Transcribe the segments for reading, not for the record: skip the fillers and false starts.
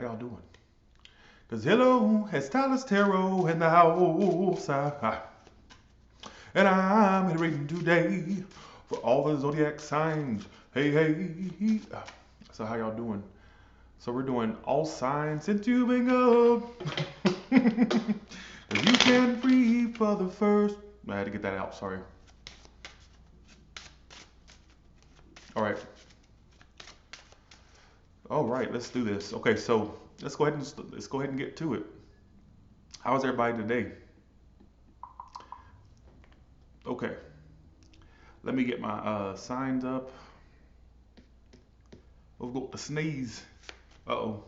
How y'all doing? Because hello, it's Tyler's Tarot in the house. And I'm here reading today for all the zodiac signs. Hey, hey. So how y'all doing? So we're doing all signs since you've been up. You can breathe for the first. I had to get that out, sorry. All right. All right, let's do this. Okay, so let's go ahead and get to it. How's everybody today? Okay, let me get my signs up. Let's go to sneeze. Uh-oh.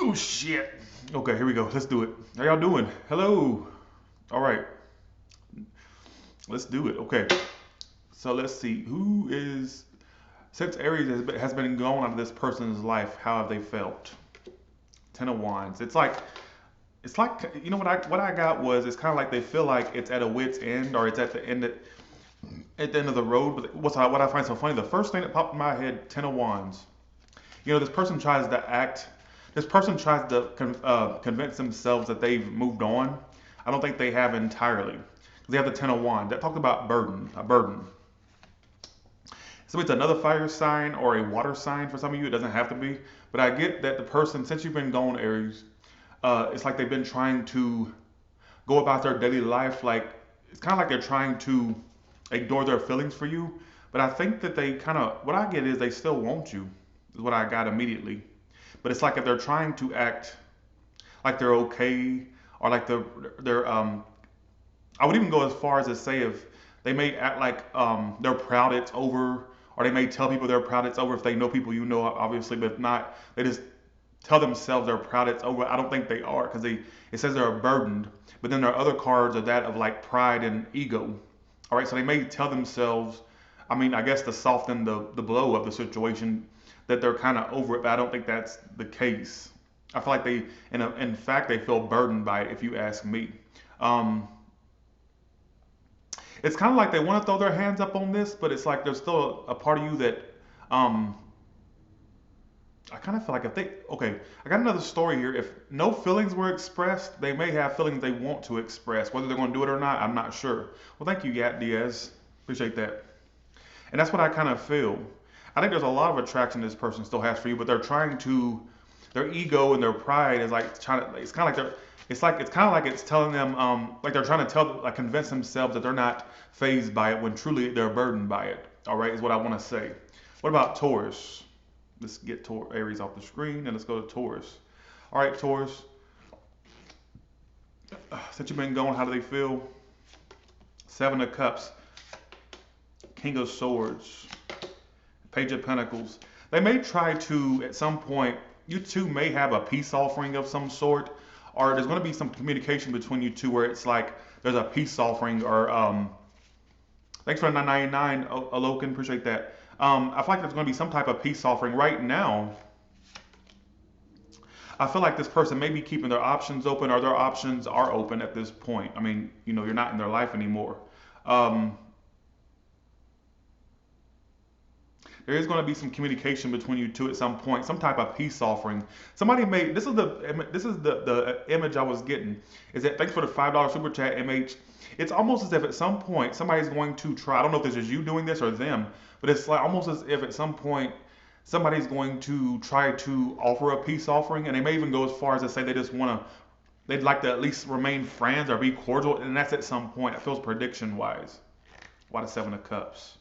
Oh shit. Okay, here we go. Let's do it. How y'all doing? Hello. All right. Let's do it. Okay. So let's see. Who is since Aries has been gone out of this person's life, how have they felt? Ten of Wands. It's like you know what I got was it's kind of like they feel like it's at a wit's end or it's at the end of the road. But what I find so funny, the first thing that popped in my head, Ten of Wands. You know, this person tries to act. This person tries to convince themselves that they've moved on. I don't think they have entirely. They have the Ten of Wands. That talked about burden, a burden. So it's another fire sign or a water sign for some of you. It doesn't have to be. But I get that the person, since you've been gone, Aries, it's like they've been trying to go about their daily life. Like it's kind of like they're trying to ignore their feelings for you. But I think that they kind of, what I get is they still want you, is what I got immediately. But it's like if they're trying to act like they're okay or like they're I would even go as far as to say if they may act like they're proud it's over, or they may tell people they're proud it's over if they know people you know, obviously, but if not, they just tell themselves they're proud it's over. I don't think they are because it says they're burdened, but then there are other cards of that of like pride and ego. All right, so they may tell themselves, I mean, I guess to soften the blow of the situation, that they're kind of over it, but I don't think that's the case. I feel like in fact, they feel burdened by it, if you ask me. Um, it's kind of like they want to throw their hands up on this, but it's like there's still a part of you that um, I kind of feel like if they, okay, I got another story here. If no feelings were expressed, they may have feelings they want to express. Whether they're going to do it or not, I'm not sure. Well, thank you, Yat Diaz. Appreciate that. And that's what I kind of feel. I think there's a lot of attraction this person still has for you, but they're trying to, their ego and their pride is like trying to, it's kind of like it's kind of like it's telling them, like they're trying to like convince themselves that they're not phased by it when truly they're burdened by it. All right, is what I want to say. What about Taurus? Let's get Aries off the screen and let's go to Taurus. All right, Taurus. Since you've been going, how do they feel? Seven of Cups, King of Swords, Page of Pentacles. They may try to, at some point, you two may have a peace offering of some sort, or there's going to be some communication between you two where it's like there's a peace offering, or thanks for the 999, Alokan, appreciate that. I feel like there's going to be some type of peace offering right now. I feel like this person may be keeping their options open, or their options are open at this point. I mean, you know, you're not in their life anymore. Um, there is going to be some communication between you two at some point, some type of peace offering. Somebody made, this is the image I was getting. Is that, thanks for the $5 super chat, MH. It's almost as if at some point somebody's going to try. I don't know if this is you doing this or them, but it's like almost as if at some point somebody's going to try to offer a peace offering, and they may even go as far as to say they just want to, they'd like to at least remain friends or be cordial, and that's at some point. It feels prediction wise. Why the Seven of Cups?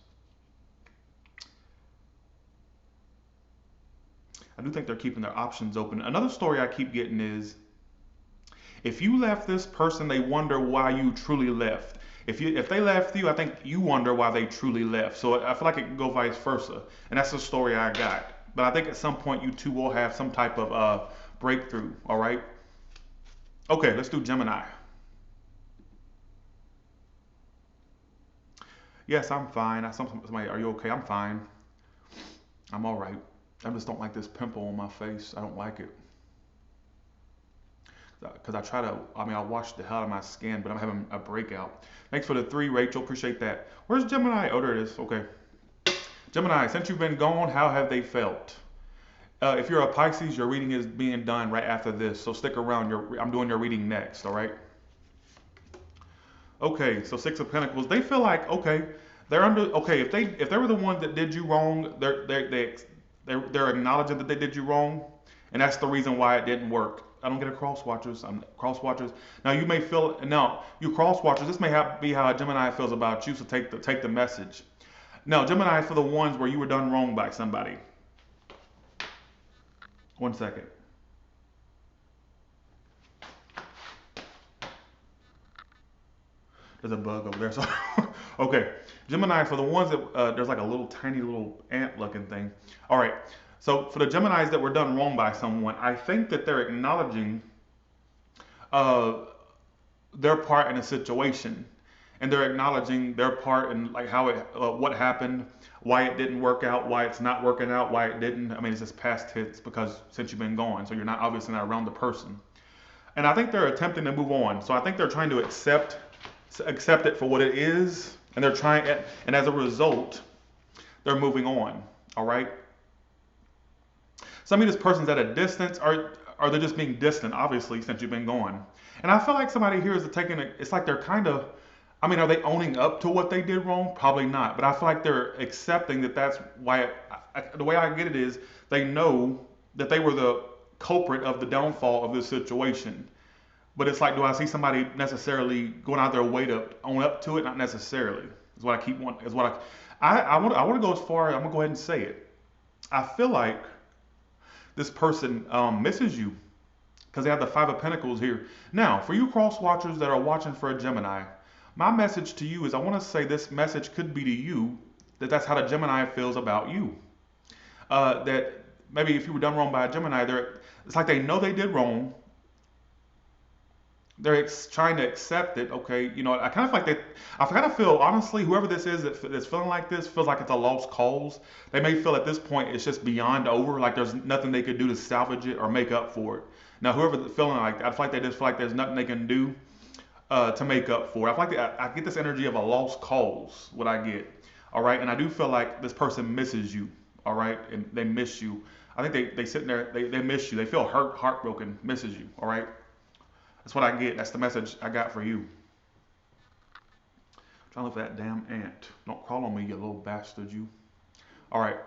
I do think they're keeping their options open. Another story I keep getting is, if you left this person, they wonder why you truly left. If they left you, I think you wonder why they truly left. So I feel like it can go vice versa. And that's the story I got. But I think at some point you two will have some type of breakthrough. All right. Okay, let's do Gemini. Yes, I'm fine. Somebody, are you okay? I'm fine. I'm all right. I just don't like this pimple on my face. I don't like it. Because I wash the hell out of my skin, but I'm having a breakout. Thanks for the 3, Rachel. Appreciate that. Where's Gemini? Oh, there it is. Okay. Gemini, since you've been gone, how have they felt? If you're a Pisces, your reading is being done right after this, so stick around. I'm doing your reading next, all right? Okay, so Six of Pentacles. They feel like okay, they're under okay. If they were the one that did you wrong, they're acknowledging that they did you wrong, and that's the reason why it didn't work. I don't get a cross watchers. I'm cross watchers. Now you may feel now you cross watchers. This may be how a Gemini feels about you. So take the message. Now Gemini for the ones where you were done wrong by somebody. One second. There's a bug over there. So okay, Gemini for the ones that there's like a little tiny little ant looking thing. All right. So for the Geminis that were done wrong by someone, I think that they're acknowledging uh, their part in a situation, and they're acknowledging their part in like how what happened, why it didn't work out, why it's not working out, why it didn't. I mean, it's just past tense because since you've been gone, so you're not obviously not around the person. And I think they're attempting to move on. So I think they're trying to accept it for what it is, and they're trying, and as a result, they're moving on. All right. Some of this person's at a distance, or they're just being distant, obviously, since you've been gone. And I feel like somebody here is taking it. It's like they're kind of. I mean, are they owning up to what they did wrong? Probably not. But I feel like they're accepting that that's why. The way I get it is they know that they were the culprit of the downfall of this situation. But it's like, do I see somebody necessarily going out their way to own up to it? Not necessarily. Is what I keep wanting. Is what I want to go as far. I'm gonna go ahead and say it. I feel like this person misses you because they have the Five of Pentacles here. Now, for you cross watchers that are watching for a Gemini, my message to you is I want to say this message could be to you that that's how the Gemini feels about you. That maybe if you were done wrong by a Gemini, it's like they know they did wrong. They're trying to accept it. Okay, you know, I kind of like that. I kind of feel honestly, whoever this is that's feeling like this feels like it's a lost cause. They may feel at this point it's just beyond over, like there's nothing they could do to salvage it or make up for it. Now, whoever's feeling like that, I feel like they just feel like there's nothing they can do to make up for it. I feel like I get this energy of a lost cause. What I get, all right, and I do feel like this person misses you, all right, and they miss you. I think they sitting there, they miss you. They feel hurt, heartbroken, misses you, all right. That's what I get. That's the message I got for you. I'm trying to look for that damn ant. Don't crawl on me, you little bastard, you. All right.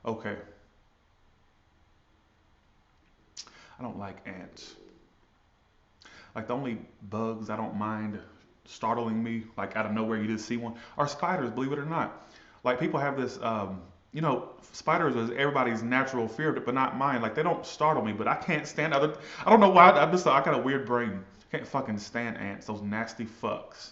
Okay. I don't like ants. Like the only bugs I don't mind startling me, like out of nowhere you just see one, are spiders, believe it or not. Like people have this, you know, spiders is everybody's natural fear, but not mine. Like they don't startle me, but I can't stand other. I don't know why. I got a weird brain. I can't fucking stand ants. Those nasty fucks.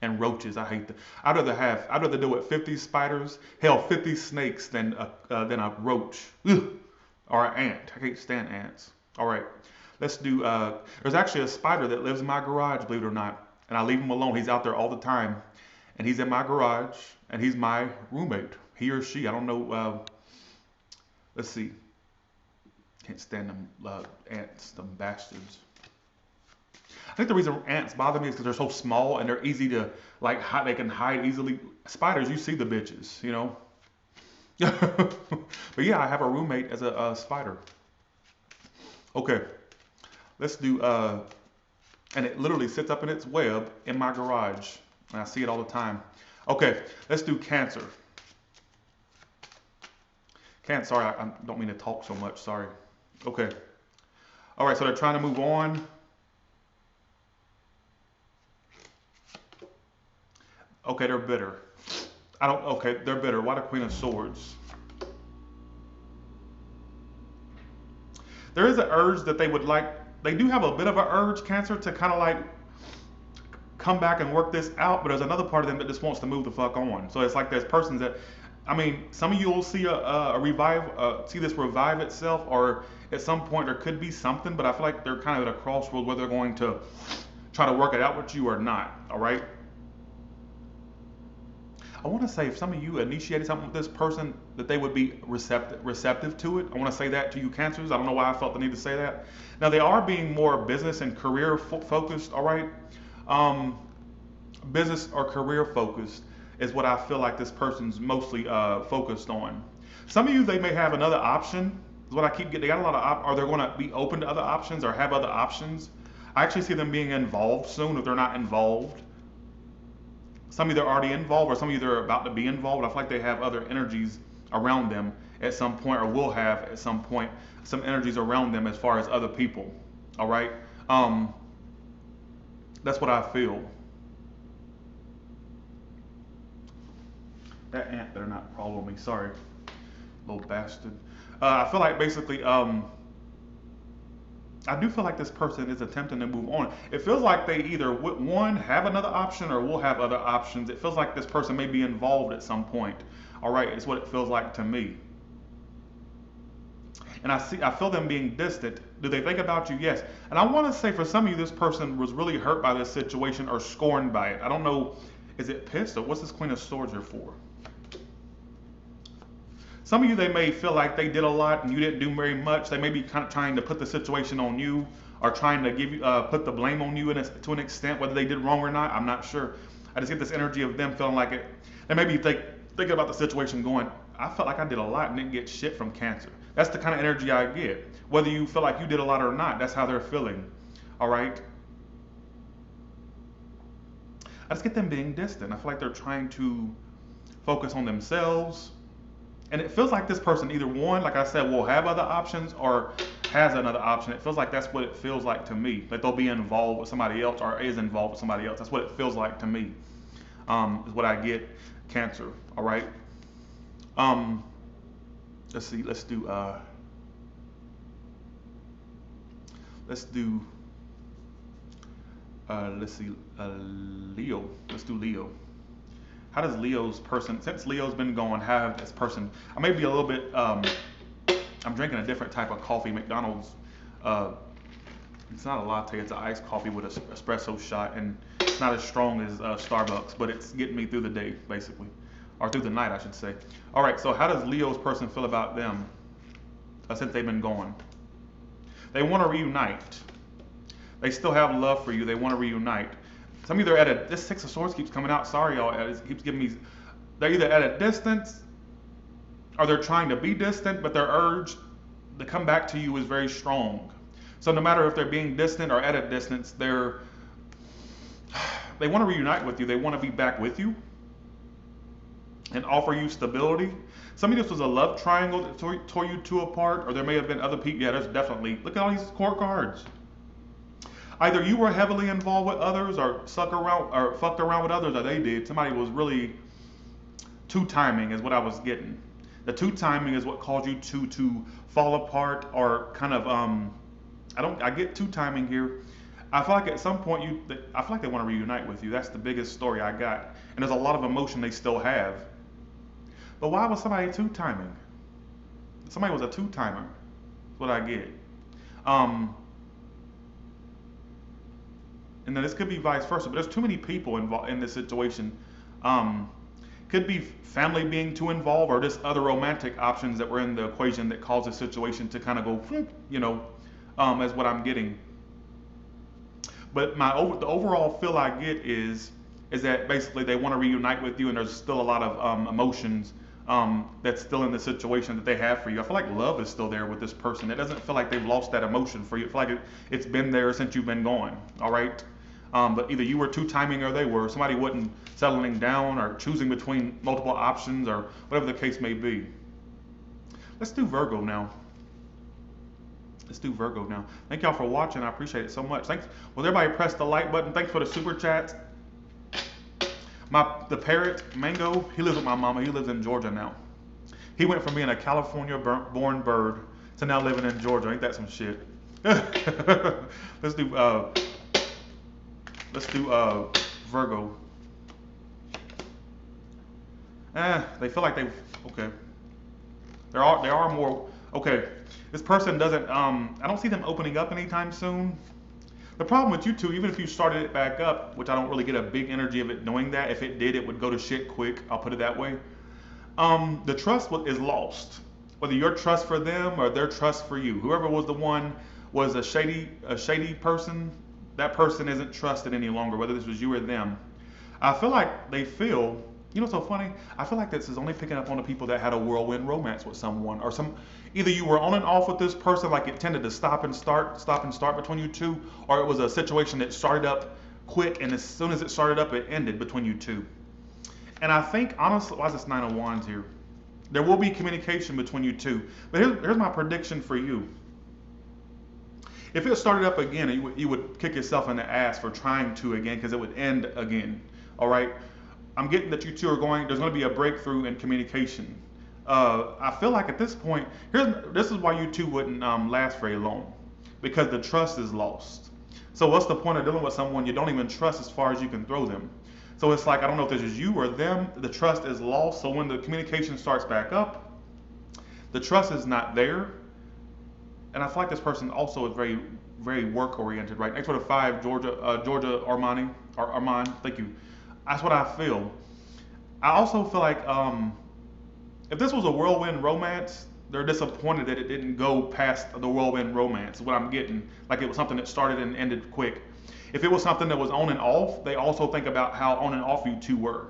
And roaches. I hate them. I'd rather deal with 50 spiders, hell, 50 snakes than a roach. Ugh. Or an ant. I can't stand ants. All right. Let's do. There's actually a spider that lives in my garage, believe it or not. And I leave him alone. He's out there all the time. And he's in my garage. And he's my roommate. He or she. I don't know. Let's see. Can't stand them ants, them bastards. I think the reason ants bother me is because they're so small and they're easy to, like, hide. They can hide easily. Spiders, you see the bitches, you know. But yeah, I have a roommate as a spider. Okay. Let's do, and it literally sits up in its web in my garage. And I see it all the time. Okay, let's do Cancer. Sorry, I don't mean to talk so much, sorry. Okay. All right, so they're trying to move on. Okay, they're bitter. Okay, they're bitter. Why the Queen of Swords? There is an urge that they do have a bit of an urge, Cancer, to kind of like come back and work this out, but there's another part of them that just wants to move the fuck on. So it's like there's persons that, I mean, some of you will see see this revive itself, or at some point there could be something, but I feel like they're kind of at a crossroads whether they're going to try to work it out with you or not, all right? I want to say if some of you initiated something with this person, that they would be receptive to it. I want to say that to you, Cancers. I don't know why I felt the need to say that. Now, they are being more business and career focused, all right? Business or career focused. is what I feel like this person's mostly focused on. Some of you, they may have another option, is what I keep getting. They got a lot of, or they're going to be open to other options or have other options. I actually see them being involved soon if they're not involved. Some of you, they're already involved, or some of you, they're about to be involved. I feel like they have other energies around them at some point, or will have at some point some energies around them as far as other people. All right. That's what I feel. That ant better not follow me. Sorry, little bastard. I feel like basically, I do feel like this person is attempting to move on. It feels like they either one have another option or will have other options. It feels like this person may be involved at some point. All right, it's what it feels like to me. And I feel them being distant. Do they think about you? Yes. And I want to say for some of you, this person was really hurt by this situation or scorned by it. I don't know. Is it pissed or what's this Queen of Swords here for? Some of you, they may feel like they did a lot and you didn't do very much. They may be kind of trying to put the situation on you or trying to give you put the blame on you to an extent, whether they did wrong or not. I'm not sure. I just get this energy of them feeling like it. They may be thinking about the situation going, I felt like I did a lot and didn't get shit from Cancer. That's the kind of energy I get. Whether you feel like you did a lot or not, that's how they're feeling. All right? I just get them being distant. I feel like they're trying to focus on themselves. And it feels like this person either one, like I said, will have other options or has another option. It feels like that's what it feels like to me. That they'll be involved with somebody else or is involved with somebody else. That's what it feels like to me. Is what I get. Cancer. All right? Let's see. Let's do Leo. Let's do Leo. How does Leo's person, since Leo's been gone, have this person, I may be a little bit, I'm drinking a different type of coffee, McDonald's, it's not a latte, it's an iced coffee with an espresso shot, and it's not as strong as Starbucks, but it's getting me through the day, basically, or through the night, I should say. All right, so how does Leo's person feel about them since they've been gone? They want to reunite. They still have love for you. They want to reunite. Some of you, they're at a, this Six of Swords keeps coming out. Sorry, y'all. It keeps giving me, they're either at a distance or they're trying to be distant, but their urge to come back to you is very strong. So no matter if they're being distant or at a distance, they want to reunite with you. They want to be back with you and offer you stability. Some of this was a love triangle that tore you two apart, or there may have been other people. Yeah, there's definitely, look at all these court cards. Either you were heavily involved with others or fucked around with others, or they did. Somebody was really two-timing is what I was getting. The two-timing is what caused you to fall apart or kind of, I get two-timing here. I feel like at some point I feel like they want to reunite with you. That's the biggest story I got. And there's a lot of emotion they still have. But why was somebody two-timing? Somebody was a two-timer. That's what I get. And then this could be vice versa, but there's too many people involved in this situation. Could be family being too involved, or just other romantic options that were in the equation that caused the situation to kind of go, you know, as what I'm getting. But the overall feel I get is that basically they want to reunite with you, and there's still a lot of emotions that's still in the situation that they have for you. I feel like love is still there with this person. It doesn't feel like they've lost that emotion for you. I feel like it's been there since you've been gone. All right. But either you were two-timing or they were. Somebody wasn't settling down or choosing between multiple options or whatever the case may be. Let's do Virgo now. Let's do Virgo now. Thank y'all for watching. I appreciate it so much. Thanks. Well, everybody press the like button. Thanks for the super chats. The parrot, Mango, he lives with my mama. He lives in Georgia now. He went from being a California-born bird to now living in Georgia. Ain't that some shit? Let's do Virgo. They feel like okay. There are more, okay. This person doesn't, I don't see them opening up anytime soon. The problem with you two, even if you started it back up, which I don't really get a big energy of it doing that. If it did, it would go to shit quick. I'll put it that way. The trust is lost. Whether your trust for them or their trust for you. Whoever was the one was a shady person. That person isn't trusted any longer, whether this was you or them. I feel like they feel You know what's so funny? I feel like this is only picking up on the people that had a whirlwind romance with someone, or either you were on and off with this person, like it tended to stop and start between you two, or it was a situation that started up quick, and as soon as it started up, it ended between you two. And I think, honestly, why is this Nine of Wands here? There will be communication between you two. But here's my prediction for you. If it started up again, you would kick yourself in the ass for trying to again, because it would end again. All right? I'm getting that you two are there's going to be a breakthrough in communication. I feel like at this point, this is why you two wouldn't last very long, because the trust is lost. So what's the point of dealing with someone you don't even trust as far as you can throw them? So it's like, I don't know if this is you or them, the trust is lost. So when the communication starts back up, the trust is not there. And I feel like this person also is very, very work oriented, right? Next with a 5, Georgia Armand, thank you. That's what I feel. I also feel like if this was a whirlwind romance, they're disappointed that it didn't go past the whirlwind romance, is what I'm getting. Like it was something that started and ended quick. If it was something that was on and off, they also think about how on and off you two were.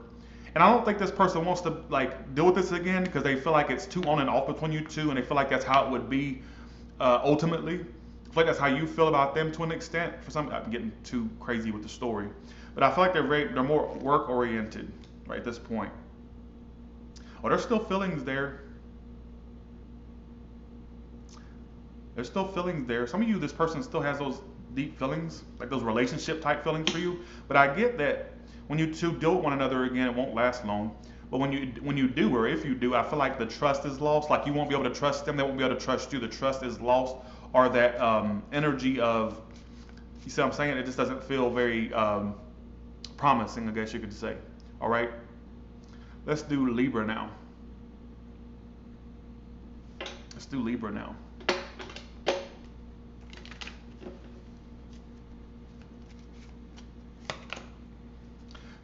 And I don't think this person wants to like deal with this again, because they feel like it's too on and off between you two, and they feel like that's how it would be ultimately. I feel like that's how you feel about them to an extent. For some, I'm getting too crazy with the story, but I feel like they're more work oriented right at this point. Oh, there's still feelings there. There's still feelings there. Some of you, this person still has those deep feelings, like those relationship type feelings for you. But I get that when you two deal with one another again, it won't last long. But when you do, or if you do, I feel like the trust is lost. Like you won't be able to trust them, they won't be able to trust you. The trust is lost, or that energy of, you see what I'm saying? It just doesn't feel very promising, I guess you could say. All right, let's do Libra now. Let's do Libra now.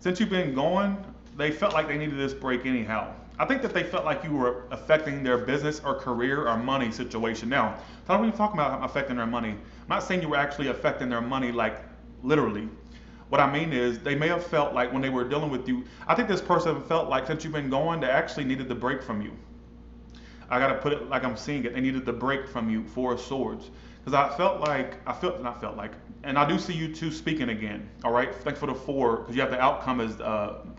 Since you've been gone, they felt like they needed this break anyhow. I think that they felt like you were affecting their business or career or money situation. Now, when you talk about affecting their money, I'm not saying you were actually affecting their money like literally. What I mean is they may have felt like when they were dealing with you, I think this person felt like since you've been gone, they actually needed the break from you. I gotta put it like I'm seeing it. They needed the break from you, 4 of Swords. Because not felt like, and I do see you two speaking again. All right, thanks for the 4, because you have the outcome as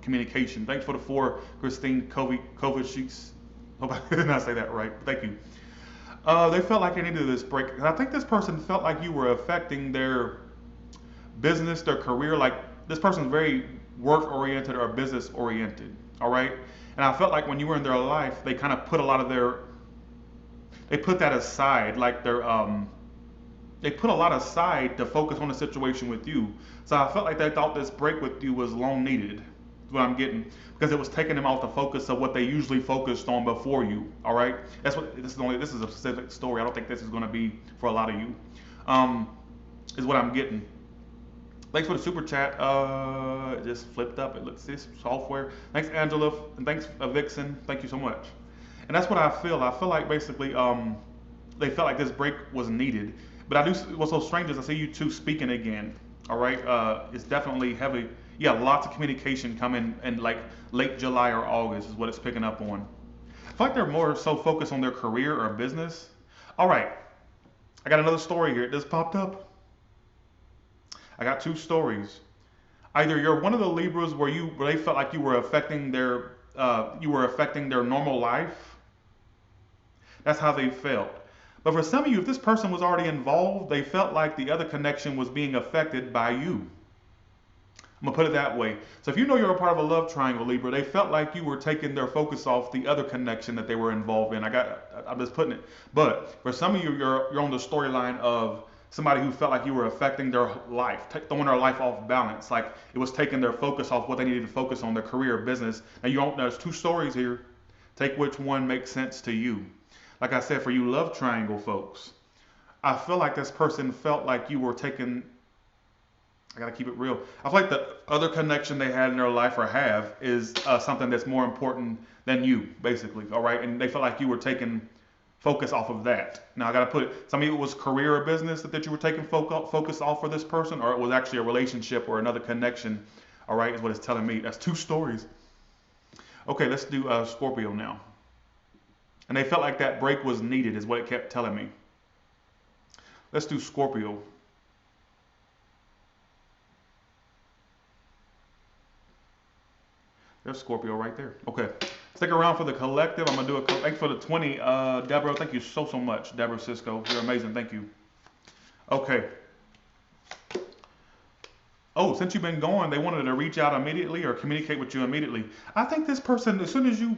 communication. Thanks for the 4, Christine Kovacic. Hope I did not say that right. Thank you. They felt like they needed this break. And I think this person felt like you were affecting their business, their career. Like this person's very work oriented or business oriented. All right, and I felt like when you were in their life, they kind of put a lot of they put that aside, like they put a lot aside to focus on the situation with you. So I felt like they thought this break with you was long needed, is what I'm getting, because it was taking them off the focus of what they usually focused on before you. All right, this is a specific story. I don't think this is going to be for a lot of you. Is what I'm getting. Thanks for the super chat. It just flipped up. It looks this software. Thanks, Angela, and thanks, Vixen. Thank you so much. And that's what I feel. I feel like basically they felt like this break was needed. But I do. What's so strange is I see you two speaking again. All right. It's definitely heavy. Yeah, lots of communication coming in like late July or August is what it's picking up on. I feel like they're more so focused on their career or business. All right. I got another story here. It just popped up. I got 2 stories. Either you're one of the Libras where they felt like you were affecting their normal life. That's how they felt. But for some of you, if this person was already involved, they felt like the other connection was being affected by you. I'm gonna put it that way. So if you know you're a part of a love triangle, Libra, they felt like you were taking their focus off the other connection that they were involved in. I'm just putting it. But for some of you, you're on the storyline of somebody who felt like you were affecting their life, throwing their life off balance, like it was taking their focus off what they needed to focus on, their career, business. Now there's 2 stories here. Take which one makes sense to you. Like I said, for you love triangle folks, I feel like this person felt like you were taking, I gotta keep it real. I feel like the other connection they had in their life or have is something that's more important than you, basically, all right? And they felt like you were taking focus off of that. Now I gotta put it, some of it was career or business that you were taking focus off for this person, or it was actually a relationship or another connection, all right, is what it's telling me. That's 2 stories. Okay, let's do Scorpio now. And they felt like that break was needed, is what it kept telling me. Let's do Scorpio. There's Scorpio right there. Okay. Stick around for the collective. I'm going to do a thanks for the 20. Deborah, thank you so, so much. Deborah Cisco. You're amazing. Thank you. Okay. Oh, since you've been gone, they wanted to reach out immediately or communicate with you immediately. I think this person, as soon as you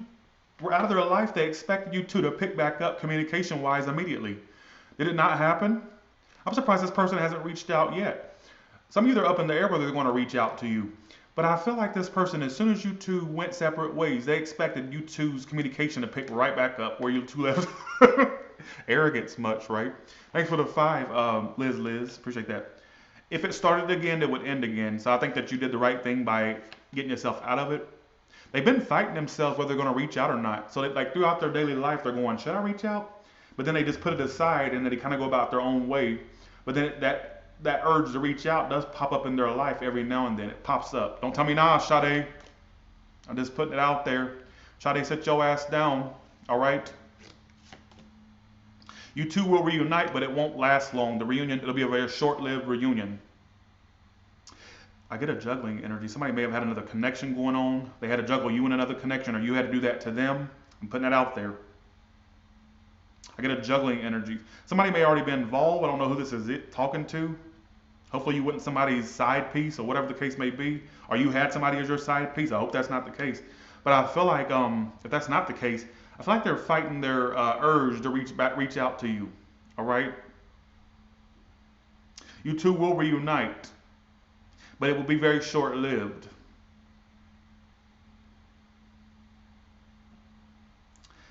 were out of their life, they expected you to pick back up communication-wise immediately. Did it not happen? I'm surprised this person hasn't reached out yet. Some of you are up in the air whether they're going to reach out to you. But I feel like this person, as soon as you two went separate ways, they expected you two's communication to pick right back up where you two left. Arrogance much, right? Thanks for the 5, Liz. Appreciate that. If it started again, it would end again. So I think that you did the right thing by getting yourself out of it. They've been fighting themselves whether they're going to reach out or not. So like throughout their daily life, they're going, should I reach out? But then they just put it aside and then they kind of go about their own way. But then that urge to reach out does pop up in their life every now and then. It pops up. Don't tell me nah, Sade. I'm just putting it out there. Sade, sit your ass down. All right? You two will reunite, but it won't last long. The reunion, it'll be a very short-lived reunion. I get a juggling energy. Somebody may have had another connection going on. They had to juggle you in another connection, or you had to do that to them. I'm putting that out there. I get a juggling energy. Somebody may already be involved. I don't know who this is talking to. Hopefully you wasn't somebody's side piece or whatever the case may be. Or you had somebody as your side piece. I hope that's not the case. But I feel like if that's not the case, I feel like they're fighting their urge to reach out to you. All right? You two will reunite, but it will be very short-lived.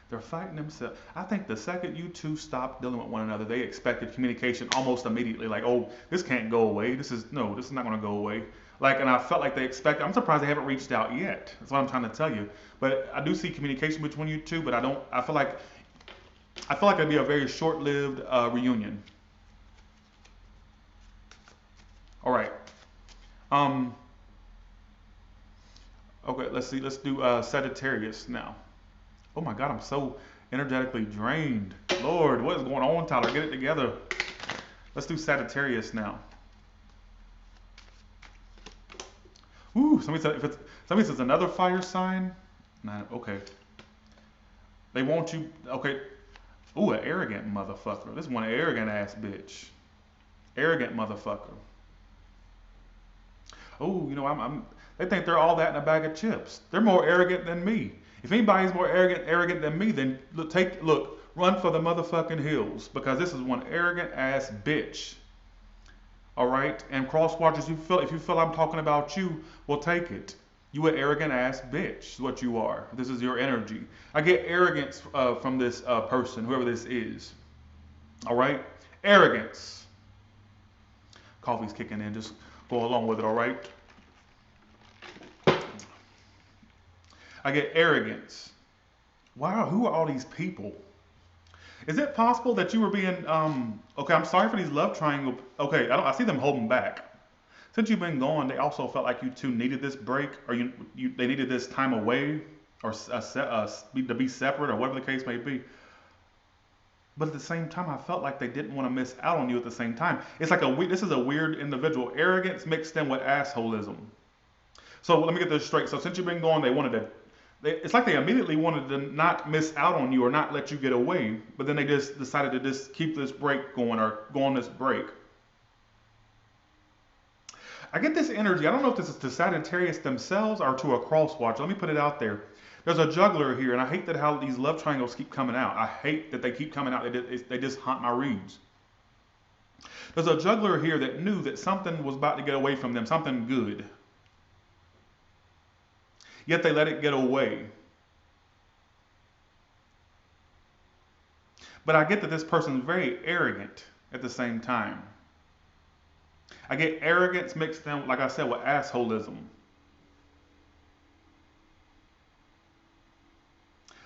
They're fighting themselves. I think the second you two stopped dealing with one another, they expected communication almost immediately. Like, oh, this can't go away. This is not going to go away. Like, and I felt like they expected. I'm surprised they haven't reached out yet. That's what I'm trying to tell you. But I do see communication between you two. But I don't. I feel like it'd be a very short-lived reunion. All right. Okay. Let's see. Let's do Sagittarius now. Oh my God, I'm so energetically drained. Lord, what is going on, Tyler? Get it together. Let's do Sagittarius now. Ooh, somebody says another fire sign. Nah, okay. They want you. Okay. Ooh, an arrogant motherfucker. This one arrogant ass bitch. Arrogant motherfucker. Oh, they think they're all that in a bag of chips. They're more arrogant than me. If anybody's more arrogant than me, then look, run for the motherfucking hills, because this is one arrogant ass bitch. All right, and cross watchers, if you feel I'm talking about you, well, take it. You an arrogant ass bitch is what you are. This is your energy. I get arrogance from this person, whoever this is. All right, arrogance. Coffee's kicking in. Just go along with it. All right. I get arrogance. Wow, who are all these people? Is it possible that you were being, okay, I'm sorry for these love triangle. Okay, I see them holding back. Since you've been gone, they also felt like you two needed this break, or they needed this time away, or to be separate, or whatever the case may be. But at the same time, I felt like they didn't want to miss out on you at the same time. It's like this is a weird individual. Arrogance mixed in with assholism. So let me get this straight. So since you've been gone, it's like they immediately wanted to not miss out on you or not let you get away, but then they just decided to just keep this break going or go on this break. I get this energy. I don't know if this is to Sagittarius themselves or to a cross watcher. Let me put it out there. There's a juggler here, and I hate that how these love triangles keep coming out. I hate that they keep coming out. They just haunt my reads. There's a juggler here that knew that something was about to get away from them, something good. Yet they let it get away. But I get that this person is very arrogant at the same time. I get arrogance mixed in, like I said, with assholism.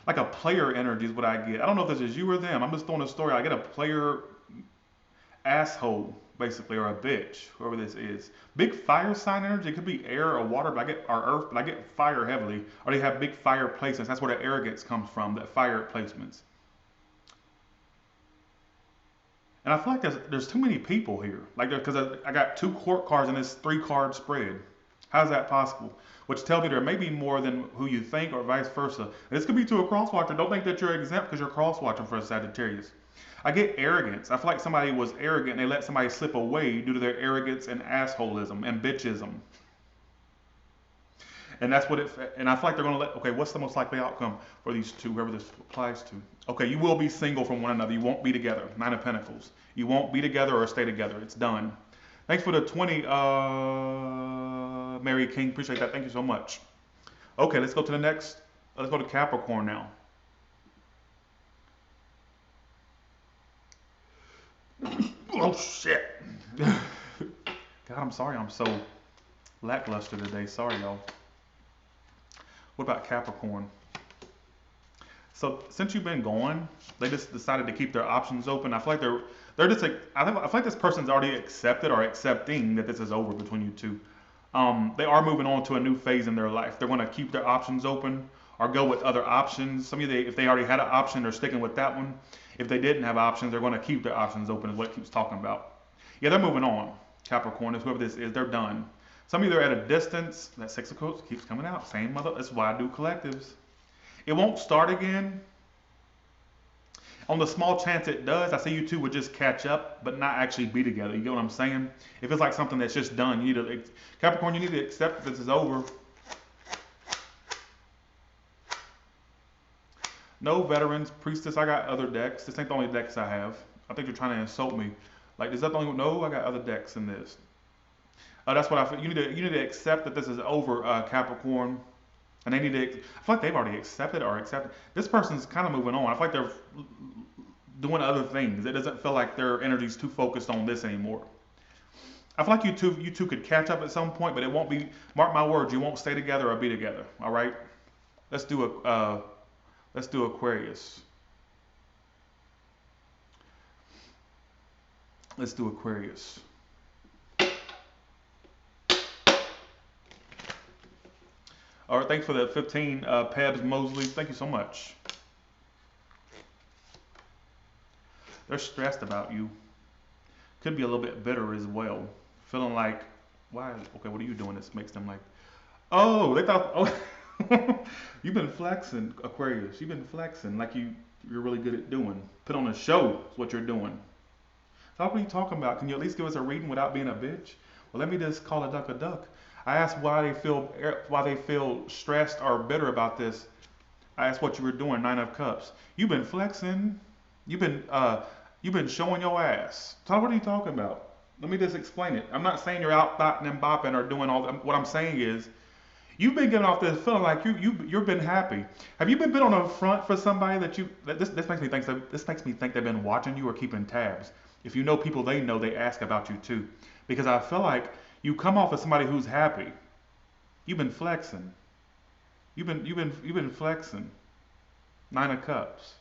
Like a player energy is what I get. I don't know if this is you or them. I'm just throwing a story. I get a player asshole basically, or a bitch, whoever this is. Big fire sign energy. It could be air or water, but or earth, but I get fire heavily. Or they have big fire placements. That's where the arrogance comes from, that fire placements. And I feel like there's too many people here. Like, because I got 2 court cards in this 3-card spread. How's that possible? Which tells me there may be more than who you think, or vice versa. This could be to a cross watcher. Don't think that you're exempt because you're cross watching for a Sagittarius. I get arrogance. I feel like somebody was arrogant and they let somebody slip away due to their arrogance and assholism and bitchism. And that's what and I feel like they're going to okay, what's the most likely outcome for these two, whoever this applies to? Okay, you will be single from one another. You won't be together. 9 of Pentacles. You won't be together or stay together. It's done. Thanks for the 20, Mary King. Appreciate that. Thank you so much. Okay, let's go to the next. Let's go to Capricorn now. Oh, shit. God, I'm sorry. I'm so lackluster today. Sorry, y'all. What about Capricorn? So since you've been gone, they just decided to keep their options open. I feel like they're just like, I feel like this person's already accepted or accepting that this is over between you two. They are moving on to a new phase in their life. They're going to keep their options open or go with other options. Some of you, if they already had an option, they're sticking with that one. If they didn't have options, they're going to keep their options open is what it keeps talking about. Yeah, they're moving on. Capricorn, whoever this is, they're done. Some of you are at a distance. That 6 of Cups keeps coming out. Same mother. That's why I do collectives. It won't start again. On the small chance it does, I say you two would just catch up, but not actually be together. You get what I'm saying? If it's like something that's just done, you need to, Capricorn, you need to accept that this is over. No veterans, priestess. I got other decks. This ain't the only decks I have. I think you're trying to insult me. Like, is that the only? No, I got other decks in this. That's what I feel. You need to accept that this is over, Capricorn. And they need to, I feel like they've already accepted or accepted. This person's kind of moving on. I feel like they're doing other things. It doesn't feel like their energy's too focused on this anymore. I feel like you two could catch up at some point, but it won't be, mark my words, you won't stay together or be together. All right? Let's do Aquarius. Let's do Aquarius. All right, thanks for that 15, Pebs Mosley. Thank you so much. They're stressed about you. Could be a little bit bitter as well. Feeling like, why? Okay, what are you doing? This makes them like, oh, they thought, oh, you've been flexing, Aquarius. You've been flexing like you're really good at doing. Put on a show is what you're doing. So what are you talking about? Can you at least give us a reading without being a bitch? Well, let me just call a duck a duck. I asked why they feel stressed or bitter about this. I asked what you were doing. 9 of Cups. You've been flexing. You've been showing your ass. So what are you talking about? Let me just explain it. I'm not saying you're out thotting and bopping or doing all that. What I'm saying is, you've been getting off this feeling like you've been happy. Have you been on a front for somebody this makes me think they've been watching you or keeping tabs. If you know people they know, they ask about you too. Because I feel like you come off as somebody who's happy. You've been flexing. You've been flexing. 9 of Cups.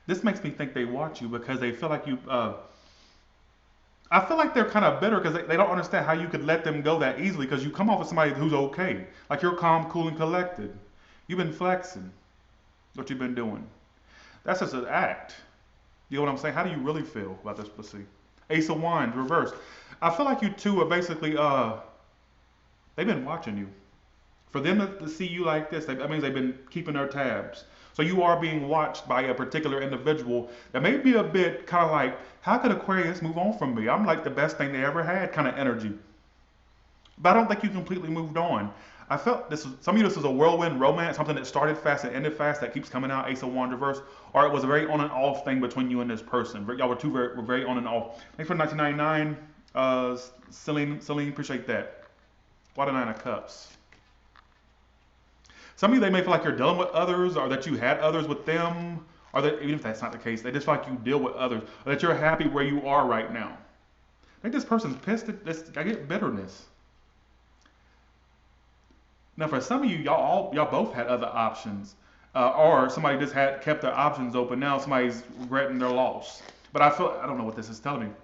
This makes me think they watch you because they feel like you. I feel like they're kind of bitter because they don't understand how you could let them go that easily because you come off as somebody who's okay. Like you're calm, cool, and collected. You've been flexing. What you've been doing. That's just an act. You know what I'm saying? How do you really feel about this? Let's see. Ace of Wands, reversed. I feel like you two are basically, they've been watching you. For them to see you like this, that means they've been keeping their tabs. So you are being watched by a particular individual that may be a bit kind of like, how could Aquarius move on from me? I'm like the best thing they ever had kind of energy. But I don't think you completely moved on. I felt some of you, this was a whirlwind romance, something that started fast and ended fast that keeps coming out, Ace of Wands reverse, or it was a very on and off thing between you and this person. Y'all were very on and off. Thanks for 1999, Celine, appreciate that. Why the 9 of Cups? Some of you, they may feel like you're dealing with others, or that you had others with them, or that even if that's not the case, they just feel like you deal with others, or that you're happy where you are right now. I think this person's pissed. I get bitterness. Now, for some of you, y'all both had other options, or somebody just kept their options open. Now somebody's regretting their loss. But I don't know what this is telling me.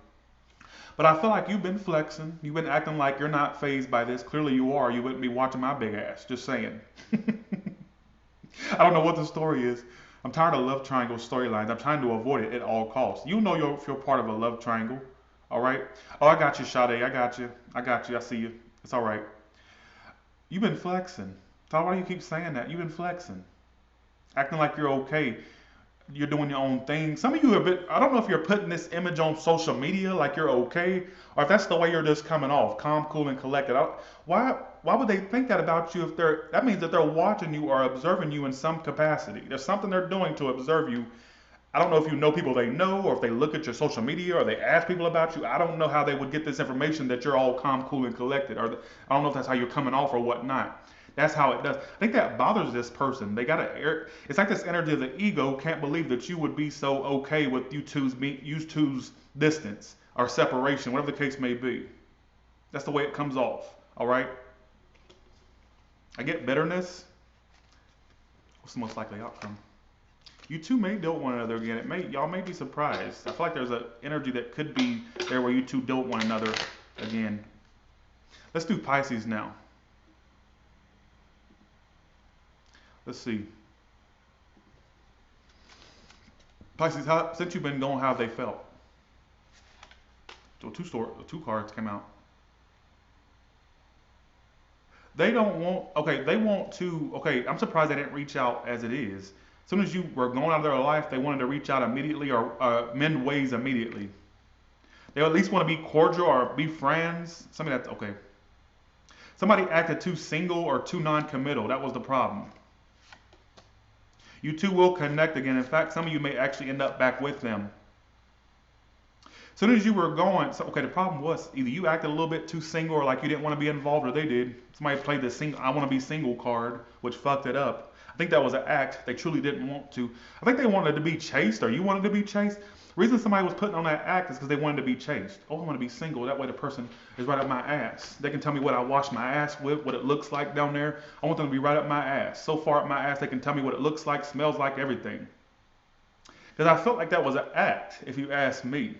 But I feel like you've been flexing. You've been acting like you're not phased by this. Clearly you are. You wouldn't be watching my big ass. Just saying. I don't know what the story is. I'm tired of love triangle storylines. I'm trying to avoid it at all costs. You know if you're part of a love triangle. All right? Oh, I got you, Sade. I got you. I got you. I see you. It's all right. You've been flexing. So why do you keep saying that? You've been flexing. Acting like you're okay. You're doing your own thing. Some of you have been, I don't know if you're putting this image on social media like you're okay, or if that's the way you're just coming off, calm, cool, and collected. Why would they think that about you if that means that they're watching you or observing you in some capacity. There's something they're doing to observe you. I don't know if you know people they know, or if they look at your social media, or they ask people about you. I don't know how they would get this information that you're all calm, cool, and collected. Or I don't know if that's how you're coming off or whatnot. That's how it does. I think that bothers this person. They got to. It's like this energy of the ego can't believe that you would be so okay with you two's distance or separation, whatever the case may be. That's the way it comes off. All right. I get bitterness. What's the most likely outcome? You two may dote one another again. Y'all may be surprised. I feel like there's an energy that could be there where you two dote one another again. Let's do Pisces now. Let's see. Pisces, since you've been going, how have they felt? So two cards came out. They don't want, okay, they want to, okay, I'm surprised they didn't reach out as it is. As soon as you were going out of their life, they wanted to reach out immediately or mend ways immediately. They at least want to be cordial or be friends. Okay. Somebody acted too single or too non-committal. That was the problem. You two will connect again. In fact, some of you may actually end up back with them. As soon as you were going, okay, the problem was either you acted a little bit too single or like you didn't want to be involved, or they did. Somebody played the I want to be single card, which fucked it up. I think that was an act. They truly didn't want to. I think they wanted to be chased, or you wanted to be chased. The reason somebody was putting on that act is because they wanted to be chased. Oh, I want to be single. That way the person is right up my ass. They can tell me what I wash my ass with, what it looks like down there. I want them to be right up my ass. So far up my ass, they can tell me what it looks like, smells like, everything. Because I felt like that was an act, if you ask me.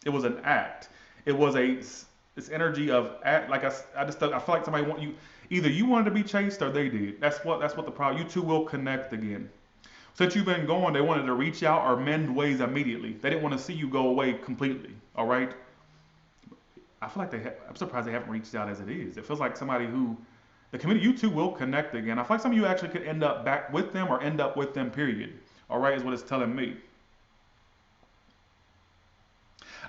It was an act. It was this energy of act. Like I feel like somebody want you. Either you wanted to be chased or they did. That's what the problem. You two will connect again. Since you've been going, they wanted to reach out or mend ways immediately. They didn't want to see you go away completely. All right. I feel like I'm surprised they haven't reached out as it is. It feels like somebody who the community. You two will connect again. I feel like some of you actually could end up back with them or end up with them. Period. All right, is what it's telling me.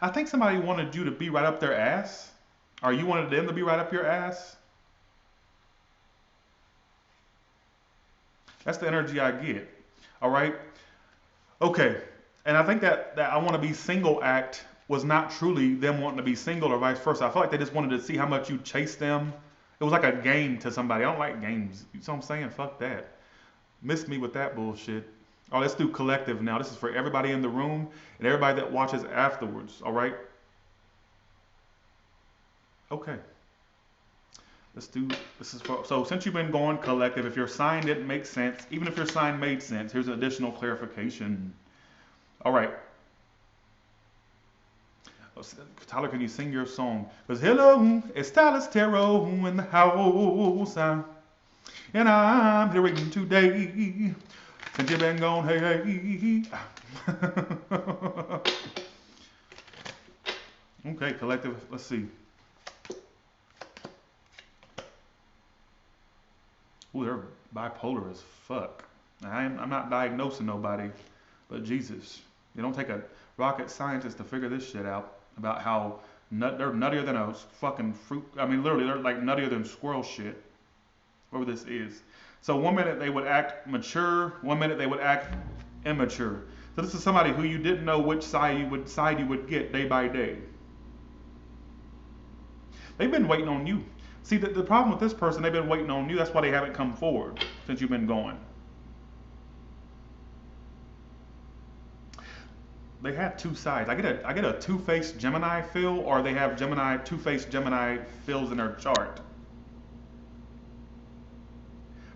I think somebody wanted you to be right up their ass, or you wanted them to be right up your ass. That's the energy I get. All right. Okay. And I think that I want to be single act was not truly them wanting to be single or vice versa. I feel like they just wanted to see how much you chase them. It was like a game to somebody. I don't like games. You know what I'm saying? Fuck that. Miss me with that bullshit. Oh, let's do collective now. This is for everybody in the room and everybody that watches afterwards. All right. Okay. So since you've been going collective, if your sign didn't make sense, even if your sign made sense, here's an additional clarification. All right. Tyler, can you sing your song? Because hello, it's Tyler's Tarot in the house. And I'm here waiting today. Since you've been gone, hey. Okay, collective, let's see. Ooh, they're bipolar as fuck. I'm not diagnosing nobody, but Jesus. You don't take a rocket scientist to figure this shit out about how they're nuttier than a fucking fruit. I mean, literally, they're like nuttier than squirrel shit. Whatever this is. So 1 minute they would act mature, 1 minute they would act immature. So this is somebody who you didn't know which side you would get day by day. They've been waiting on you. See, the problem with this person, they've been waiting on you. That's why they haven't come forward since you've been going. They have two sides. I get a two-faced Gemini feel, or they have two-faced Gemini feels in their chart.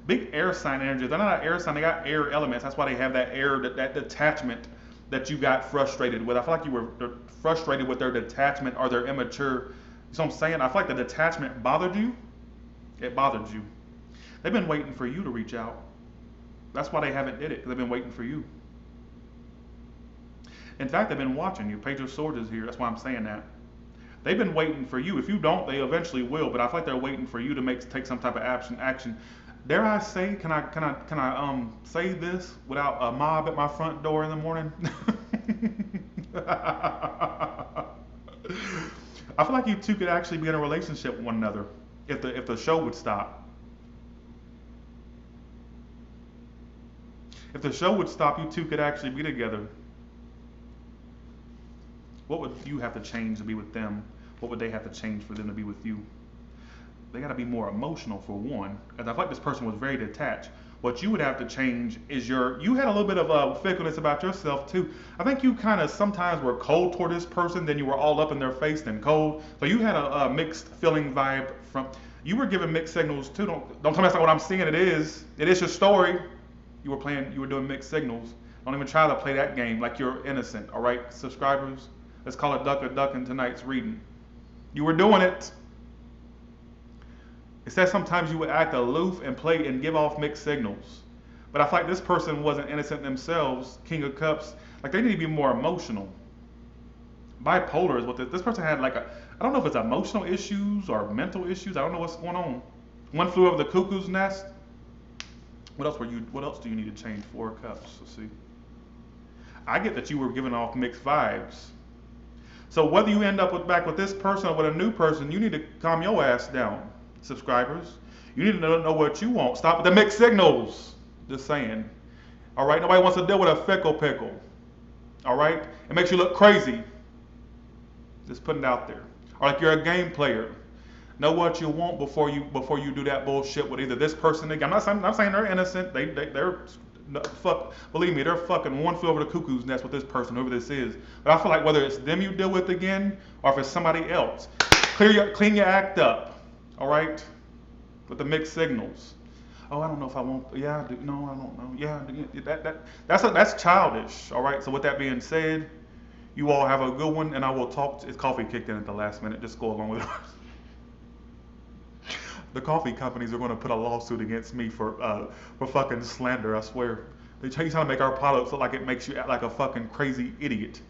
Big air sign energy. They're not an air sign. They got air elements. That's why they have that air, that detachment that you got frustrated with. I feel like you were frustrated with their detachment or their immature. You know what I'm saying? I feel like the detachment bothered you. It bothered you. They've been waiting for you to reach out. That's why they haven't did it, because they've been waiting for you. In fact, they've been watching you. Page of Swords is here. That's why I'm saying that. They've been waiting for you. If you don't, they eventually will. But I feel like they're waiting for you to take some type of action. Dare I say? Can I say this without a mob at my front door in the morning? I feel like you two could actually be in a relationship with one another if the show would stop. If the show would stop, you two could actually be together. What would you have to change to be with them? What would they have to change for them to be with you? They got to be more emotional for one. Because I feel like this person was very detached. What you would have to change is you had a little bit of fickleness about yourself too. I think you kind of sometimes were cold toward this person, then you were all up in their face, then cold. So you had a mixed feeling vibe you were giving mixed signals too. Don't tell me that's not what I'm seeing. It is your story. You were doing mixed signals. Don't even try to play that game like you're innocent, all right, subscribers? Let's call it duck in tonight's reading. You were doing it. It says sometimes you would act aloof and play and give off mixed signals. But I feel like this person wasn't innocent themselves, King of Cups. Like they need to be more emotional. Bipolar is what this person had I don't know if it's emotional issues or mental issues. I don't know what's going on. One flew over the cuckoo's nest. What else do you need to change? 4 of Cups. Let's see. I get that you were giving off mixed vibes. So whether you end up back with this person or with a new person, you need to calm your ass down, subscribers. You need to know what you want. Stop with the mixed signals. Just saying. All right? Nobody wants to deal with a fickle pickle. All right? It makes you look crazy. Just putting it out there. Or like you're a game player. Know what you want before you do that bullshit with either this person again. I'm not saying they're innocent. They're believe me, they're fucking one flew over the cuckoo's nest with this person, whoever this is. But I feel like whether it's them you deal with again or if it's somebody else, clean your act up. All right, with the mixed signals. Oh, I don't know if I want. Yeah, I do. No, I don't know. Yeah, that's childish. All right. So with that being said, you all have a good one, and I will talk. It's coffee kicked in at the last minute. Just go along with it. The coffee companies are going to put a lawsuit against me for fucking slander, I swear. They're trying to make our products look like it makes you act like a fucking crazy idiot.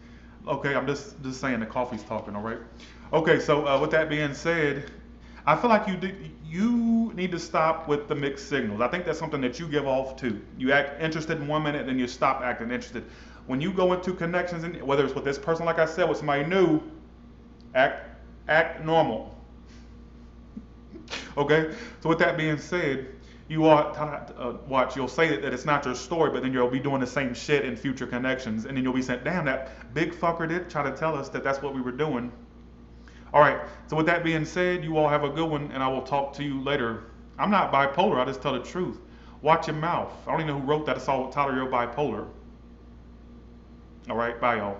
Okay, I'm just saying the coffee's talking, all right? Okay, so with that being said, I feel like you need to stop with the mixed signals. I think that's something that you give off too. You act interested in 1 minute, then you stop acting interested. When you go into connections, whether it's with this person, like I said, with somebody new, act normal. Okay, so with that being said, you ought watch. You'll say that it's not your story, but then you'll be doing the same shit in future connections, and then you'll be saying, "Damn, that big fucker did try to tell us that that's what we were doing." All right. So with that being said, you all have a good one, and I will talk to you later. I'm not bipolar. I just tell the truth. Watch your mouth. I don't even know who wrote that. It's all Tyler, you're bipolar. All right. Bye, y'all.